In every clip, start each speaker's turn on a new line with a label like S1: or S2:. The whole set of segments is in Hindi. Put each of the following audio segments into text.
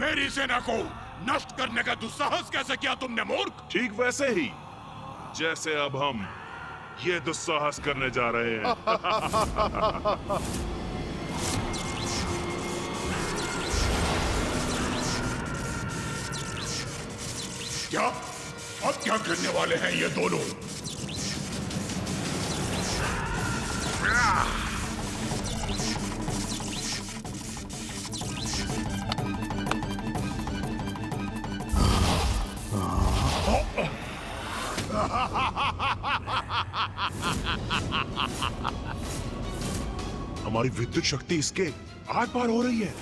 S1: मेरी सेना को नष्ट करने का दुस्साहस कैसे किया तुमने मूर्ख?
S2: ठीक वैसे ही जैसे अब हम ये दुस्साहस करने जा रहे हैं।
S1: क्या? अब क्या करने वाले हैं ये दोनों?
S2: हमारी विद्युत शक्ति इसके आर पार हो रही है।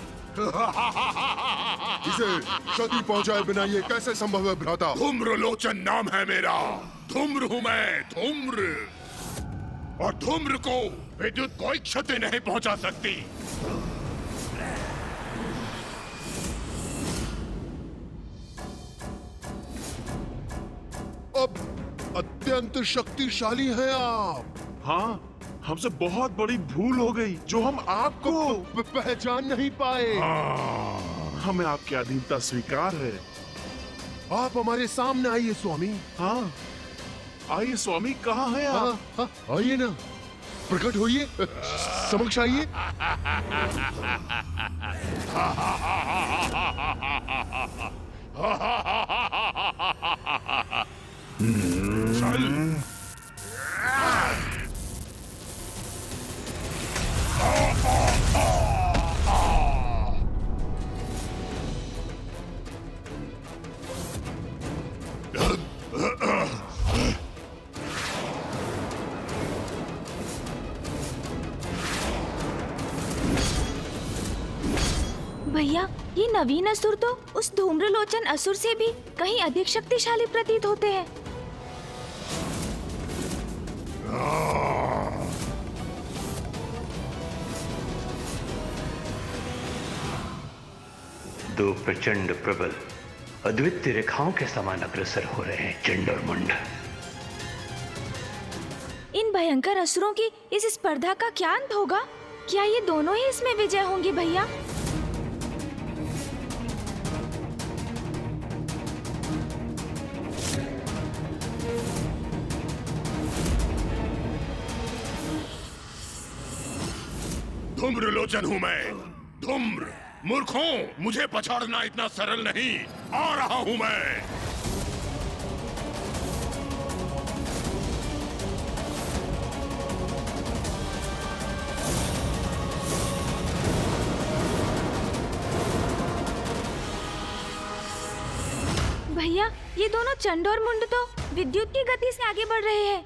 S3: इसे क्षति पहुंचाए बिना ये कैसे संभव है भ्राता?
S1: धूम्रलोचन नाम है मेरा। धूम्र हूं मैं, धूम्र। और धूम्र को विद्युत कोई क्षति नहीं पहुंचा सकती।
S3: अब अत्यंत शक्तिशाली हैं आप।
S2: हाँ, हमसे बहुत बड़ी भूल हो गई जो हम आपको
S3: पहचान नहीं पाए।
S2: हमें आपकी अधीनता स्वीकार है।
S3: आप हमारे सामने आइए स्वामी।
S2: हाँ, आइए स्वामी, कहाँ हैं आप?
S3: हाँ, आइए ना, प्रकट होइए, समक्ष आइए।
S1: चल।
S4: भैया, ये नवीन असुर तो उस धूम्रलोचन असुर से भी कहीं अधिक शक्तिशाली प्रतीत होते हैं।
S5: दो प्रचंड प्रबल अद्वितीय रेखाओं के समान अग्रसर हो रहे हैं चंड और मुंड।
S4: इन भयंकर असुरों की इस स्पर्धा का क्या अंत होगा? क्या ये दोनों ही इसमें विजय होंगे भैया?
S1: धूम्रलोचन हूं मैं, धूम्र। मूर्खों, मुझे पछाड़ना इतना सरल नहीं। आ रहा हूं मैं।
S4: भैया, ये दोनों चंड और मुंड तो विद्युत की गति से आगे बढ़ रहे हैं।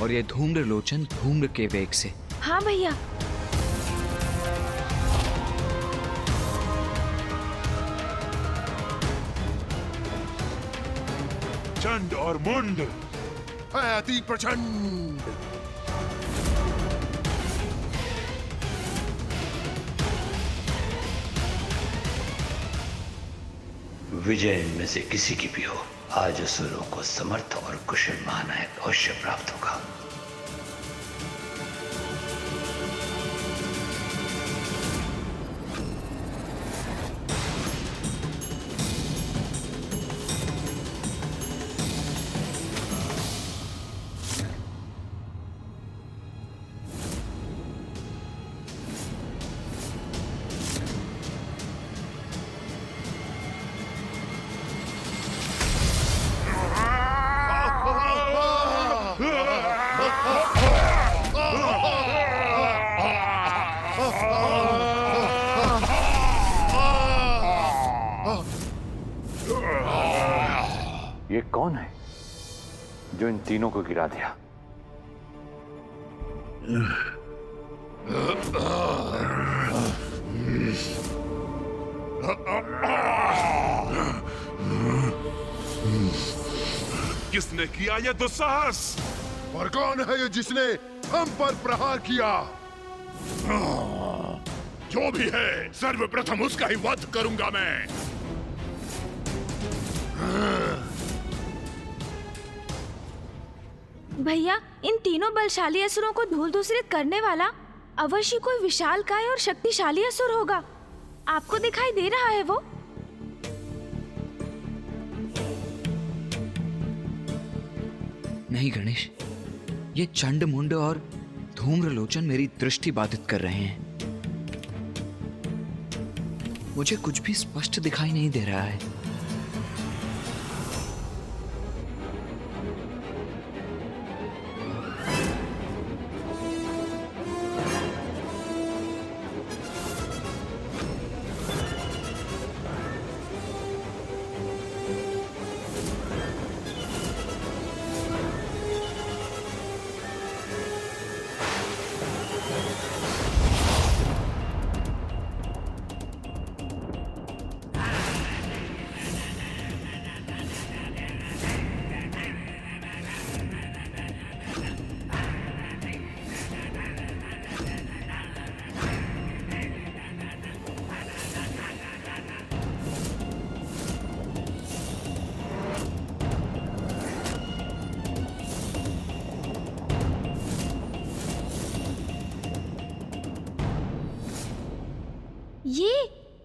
S6: और ये धूम्रलोचन धूम्र के वेग से।
S4: हाँ भैया।
S2: चंड और मुंड
S3: है अति प्रचंड।
S5: विजय इनमें से किसी की भी हो, आज असुरों को समर्थ और कुशल महानायक अवश्य प्राप्त होगा।
S7: ये कौन है जो इन तीनों को गिरा दिया?
S2: किसने किया ये दुस्साहस?
S3: और कौन है ये जिसने हम पर प्रहार किया?
S1: जो भी है, सर्वप्रथम उसका ही वध करूंगा मैं।
S4: भैया, इन तीनों बलशाली असुरों को धूल दूसरित करने वाला अवश्य कोई विशालकाय और शक्तिशाली असुर होगा। आपको दिखाई दे रहा है वो?
S6: नहीं गणेश, ये चंड मुंड और धूम्रलोचन मेरी दृष्टि बाधित कर रहे हैं। मुझे कुछ भी स्पष्ट दिखाई नहीं दे रहा है।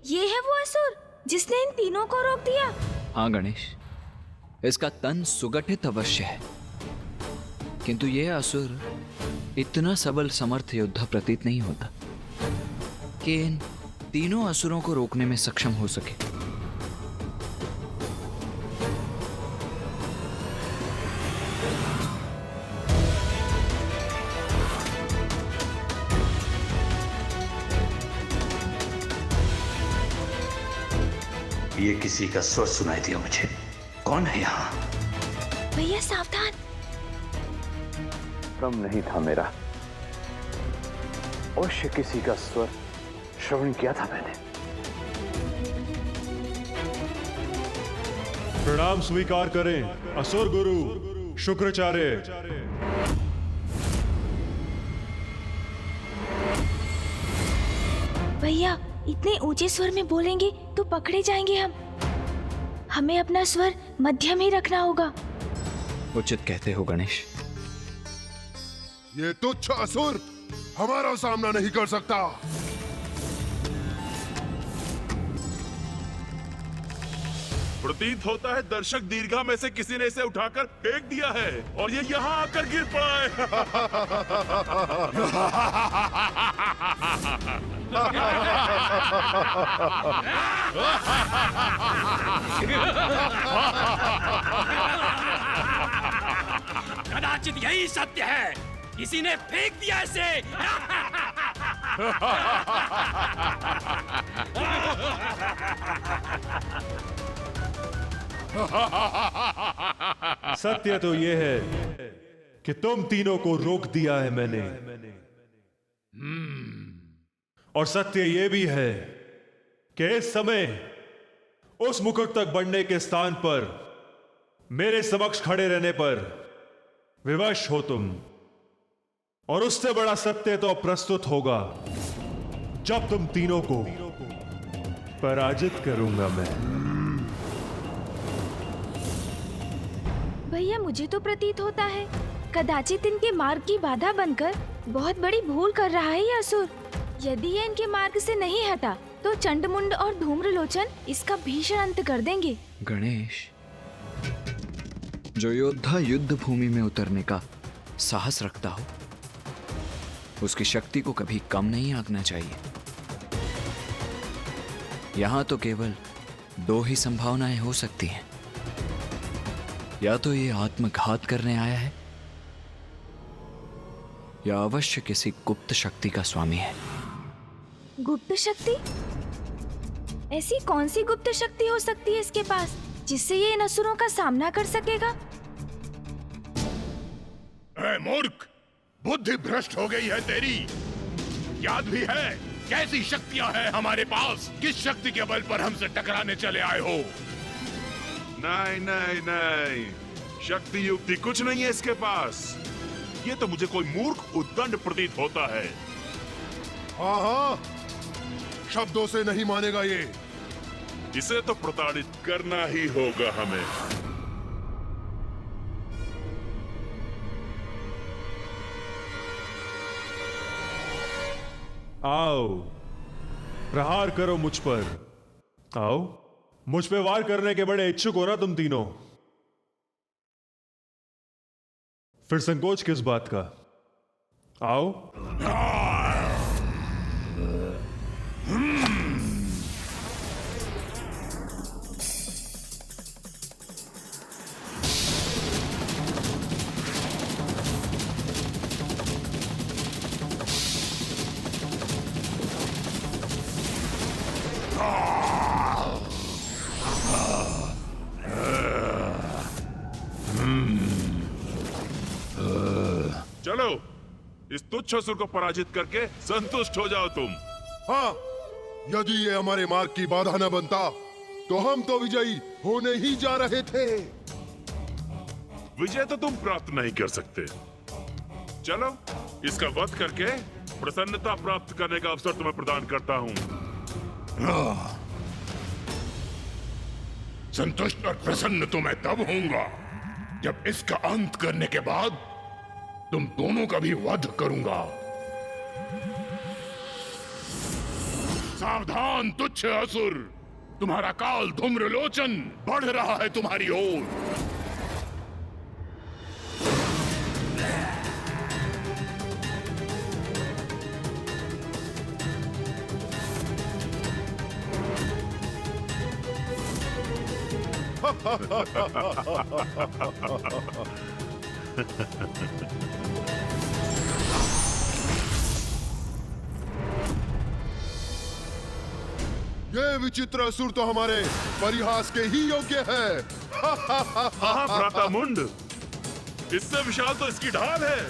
S4: ये है वो असुर जिसने इन तीनों को रोक दिया।
S6: हाँ गणेश, इसका तन सुगठित अवश्य है, किंतु यह असुर इतना सबल समर्थ योद्धा प्रतीत नहीं होता कि इन तीनों असुरों को रोकने में सक्षम हो सके।
S5: ये किसी का स्वर सुनाई दिया मुझे। कौन है यहाँ?
S4: भैया सावधान।
S7: भ्रम नहीं था मेरा, अवश्य किसी का स्वर श्रवण किया था मैंने।
S8: प्रणाम स्वीकार करें असुर गुरु शुक्राचार्य।
S4: भैया इतने ऊंचे स्वर में बोलेंगे तो पकड़े जाएंगे हम। हमें अपना स्वर मध्यम ही रखना होगा।
S6: उचित कहते हो गणेश।
S3: ये तुच्छ असुर हमारा सामना नहीं कर सकता।
S2: प्रतीत होता है दर्शक दीर्घा में से किसी ने इसे उठाकर फेंक दिया है और ये यहाँ आकर गिर पड़ा है।
S9: कदाचित यही सत्य है, किसी ने फेंक दिया इसे।
S8: सत्य तो यह है कि तुम तीनों को रोक दिया है मैंने, और सत्य यह भी है कि इस समय उस मुकुट तक बढ़ने के स्थान पर मेरे समक्ष खड़े रहने पर विवश हो तुम, और उससे बड़ा सत्य तो प्रस्तुत होगा जब तुम तीनों को पराजित करूंगा मैं।
S4: भैया मुझे तो प्रतीत होता है कदाचित इनके मार्ग की बाधा बनकर बहुत बड़ी भूल कर रहा है ये असुर। यदि ये इनके मार्ग से नहीं हटा तो चंडमुंड और धूम्रलोचन इसका भीषण अंत कर देंगे।
S6: गणेश, जो योद्धा युद्ध भूमि में उतरने का साहस रखता हो उसकी शक्ति को कभी कम नहीं आंकना चाहिए। यहां तो केवल दो ही संभावनाएं हो सकती हैं, या तो ये आत्मघात करने आया है या अवश्य किसी गुप्त शक्ति का स्वामी है।
S4: गुप्त शक्ति? ऐसी कौन सी गुप्त शक्ति हो सकती है इसके पास जिससे ये इन असुरों का सामना कर सकेगा?
S1: ए मूर्ख, बुद्धि भ्रष्ट हो गई है तेरी। याद भी है कैसी शक्तियां हैं हमारे पास? किस शक्ति के बल पर हमसे टकराने चले आए हो?
S2: नहीं नहीं नहीं, शक्ति युक्ति कुछ नहीं है इसके पास। ये तो मुझे कोई मूर्ख उद्दंड प्रतीत होता है।
S3: हाँ हाँ, शब्दों से नहीं मानेगा ये।
S2: इसे तो प्रताड़ित करना ही होगा हमें।
S8: आओ प्रहार करो मुझ पर। आओ, मुझ पे वार करने के बड़े इच्छुक हो ना तुम तीनों? फिर संकोच किस बात का? आओ।
S2: चलो, इस तुच्छ असुर को पराजित करके संतुष्ट हो जाओ तुम।
S3: हाँ, यदि ये हमारे मार्ग की बाधा न बनता तो हम तो विजयी होने ही जा रहे थे।
S2: विजय तो तुम प्राप्त नहीं कर सकते। चलो, इसका वध करके प्रसन्नता प्राप्त करने का अवसर तुम्हें प्रदान करता हूं।
S1: संतुष्ट और प्रसन्न तो मैं तब होऊंगा जब इसका अंत करने के बाद तुम दोनों का भी वध करूंगा। सावधान तुच्छ असुर, तुम्हारा काल धूम्रलोचन बढ़ रहा है तुम्हारी ओर।
S3: ये विचित्र असुर तो हमारे परिहास के ही योग्य है।
S2: हाँ भ्राता मुंड, इससे विशाल तो इसकी ढाल है।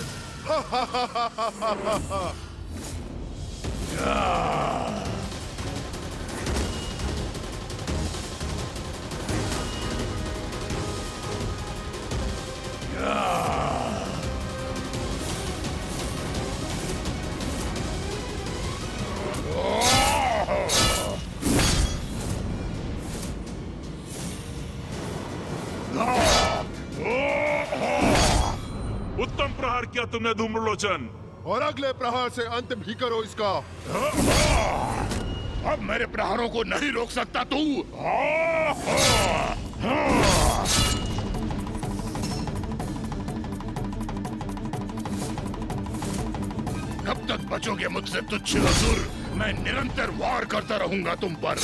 S2: उत्तम प्रहार किया तुमने धूम्रलोचन।
S3: और अगले प्रहार से अंत भी करो इसका।
S1: अब मेरे प्रहारों को नहीं रोक सकता तू। कब तक बचोगे मुझसे तुच्छ असुर? मैं निरंतर वार करता रहूंगा तुम पर।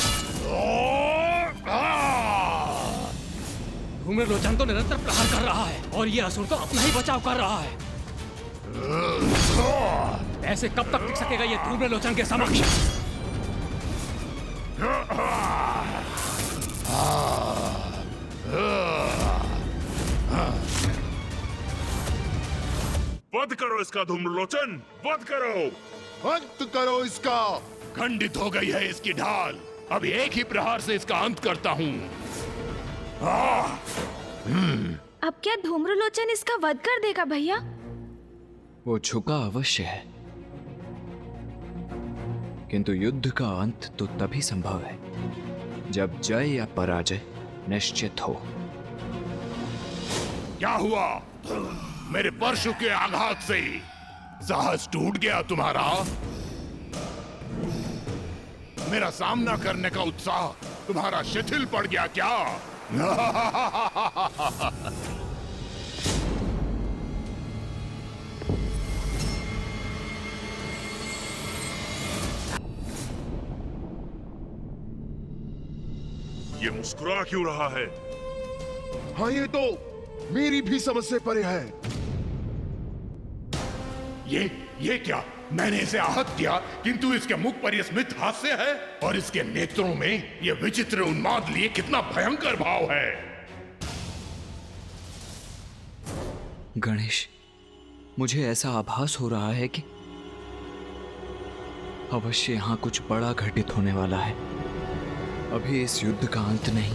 S9: धूम्रलोचन तो निरंतर प्रहार कर रहा है और ये असुर तो अपना ही बचाव कर रहा है। ऐसे कब तक टिक सकेगा ये धूम्रलोचन के समक्ष?
S2: वध करो इसका धूम्रलोचन, वध करो।
S3: अंत करो इसका।
S1: खंडित हो गई है इसकी ढाल। अब एक ही प्रहार से इसका अंत करता हूँ।
S4: अब क्या धूम्रलोचन इसका वध कर देगा भैया?
S6: वो झुका अवश्य है, किंतु युद्ध का अंत तो तभी संभव है जब जय या पराजय निश्चित हो।
S1: क्या हुआ? मेरे परशु के आघात से साहस टूट गया तुम्हारा? मेरा सामना करने का उत्साह तुम्हारा शिथिल पड़ गया क्या?
S2: ये मुस्कुरा क्यों रहा है?
S3: हाँ, ये तो मेरी भी समझ से परे है।
S1: ये क्या? मैंने इसे आहत किया, किंतु इसके मुख पर यह स्मित हास्य है और इसके नेत्रों में यह विचित्र उन्माद लिए कितना भयंकर भाव है।
S6: गणेश, मुझे ऐसा आभास हो रहा है कि अवश्य यहां कुछ बड़ा घटित होने वाला है। अभी इस युद्ध का अंत नहीं,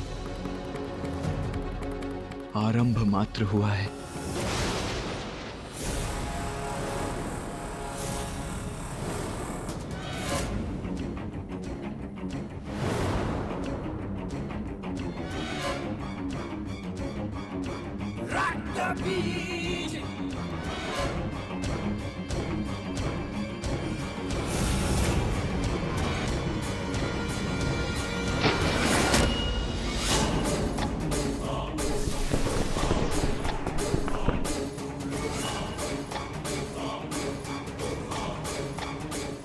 S6: आरंभ मात्र हुआ है।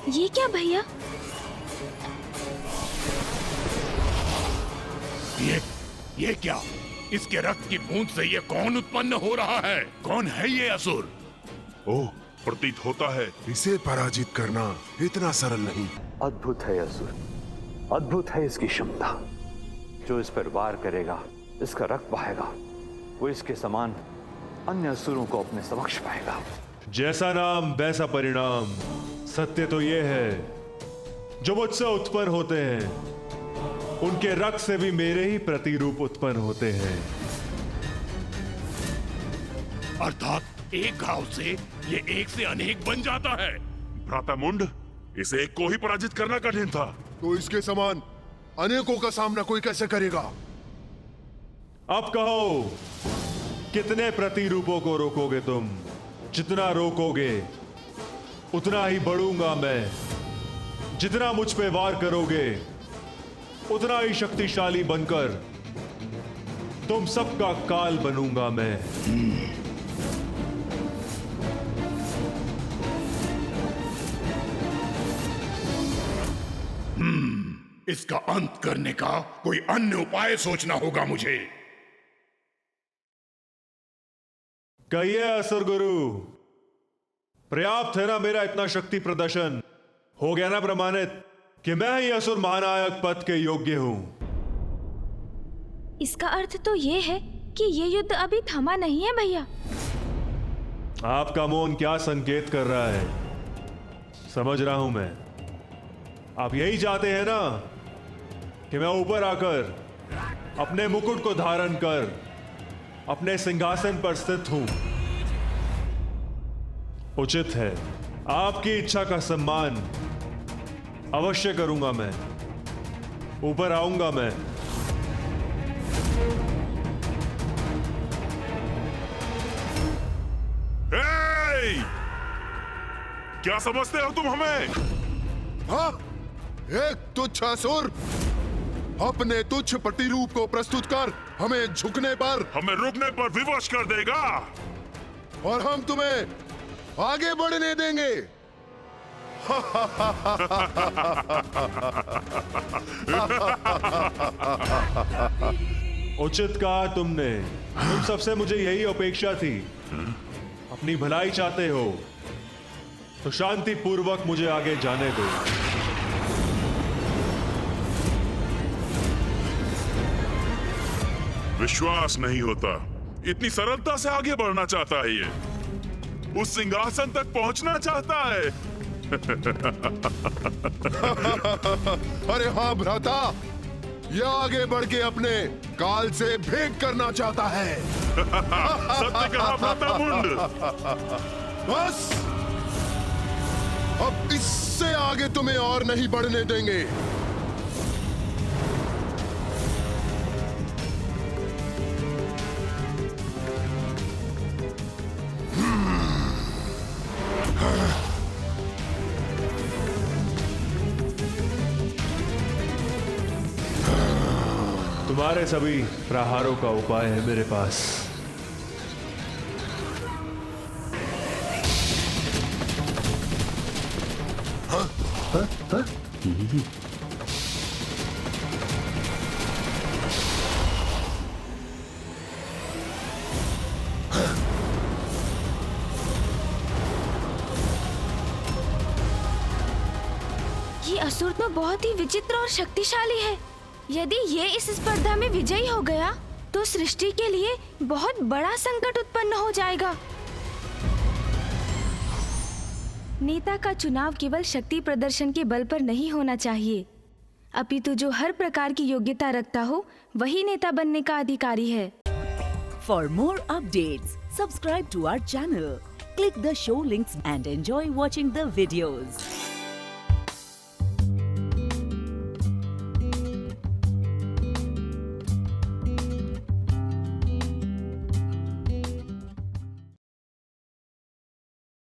S4: ये क्या भैया?
S1: ये क्या? इसके रक्त की बूंद से ये कौन उत्पन्न हो रहा है? कौन है ये असुर?
S2: ओह, प्रतीत होता है
S3: इसे पराजित करना इतना सरल नहीं।
S7: अद्भुत है असुर, अद्भुत है इसकी क्षमता। जो इस पर वार करेगा, इसका रक्त बहेगा, वो इसके समान अन्य असुरों को अपने समक्ष पाएगा।
S8: जैसा नाम वैसा परिणाम। सत्य तो ये है, जो मुझसे उत्पन्न होते हैं उनके रक्त से भी मेरे ही प्रतिरूप उत्पन्न होते हैं।
S1: अर्थात एक घाव से ये एक से अनेक बन जाता है।
S2: भ्राता मुंड, इसे एक को ही पराजित करना कठिन था।
S3: तो इसके समान अनेकों का सामना कोई कैसे करेगा?
S8: अब कहो, कितने प्रतिरूपों को रोकोगे तुम? जितना रोकोगे उतना ही बढ़ूंगा मैं। जितना मुझ पे वार करोगे उतना ही शक्तिशाली बनकर तुम सबका काल बनूंगा मैं।
S1: इसका अंत करने का कोई अन्य उपाय सोचना होगा मुझे।
S8: कहिए असुर गुरु, पर्याप्त है ना मेरा इतना शक्ति प्रदर्शन? हो गया ना प्रमाणित कि मैं ही असुर महानायक पद के योग्य हूं?
S4: इसका अर्थ तो ये है कि ये युद्ध अभी थमा नहीं है भैया।
S8: आपका मौन क्या संकेत कर रहा है? समझ रहा हूं मैं। आप यही चाहते हैं ना कि मैं ऊपर आकर अपने मुकुट को धारण कर अपने सिंहासन पर स्थित हूं। उचित है, आपकी इच्छा का सम्मान अवश्य करूंगा मैं। ऊपर आऊंगा मैं।
S2: क्या समझते हो तुम हमें?
S3: हाँ, एक तुच्छ असुर अपने तुच्छ प्रतिरूप को प्रस्तुत कर हमें झुकने पर,
S2: हमें रुकने पर विवश कर देगा
S3: और हम तुम्हें आगे बढ़ने देंगे।
S8: उचित कहा तुमने। तुम सबसे मुझे यही अपेक्षा थी। अपनी भलाई चाहते हो तो शांति पूर्वक मुझे आगे जाने दो।
S2: विश्वास नहीं होता, इतनी सरलता से आगे बढ़ना चाहता है ये। उस सिंहासन तक पहुंचना चाहता है।
S3: अरे हाँ भ्राता, यह आगे बढ़ के अपने काल से भेंट करना चाहता है।
S2: सत्य कहा भ्राता मुंड।
S3: बस अब इससे आगे तुम्हें और नहीं बढ़ने देंगे।
S8: तुम्हारे सभी प्रहारों का उपाय है मेरे पास।
S4: ये असुर तो बहुत ही विचित्र और शक्तिशाली है। यदि ये इस स्पर्धा में विजयी हो गया तो सृष्टि के लिए बहुत बड़ा संकट उत्पन्न हो जाएगा। नेता का चुनाव केवल शक्ति प्रदर्शन के बल पर नहीं होना चाहिए, अपितु जो हर प्रकार की योग्यता रखता हो वही नेता बनने का अधिकारी है।
S10: For more updates, subscribe to our channel, click the show links and enjoy watching the videos.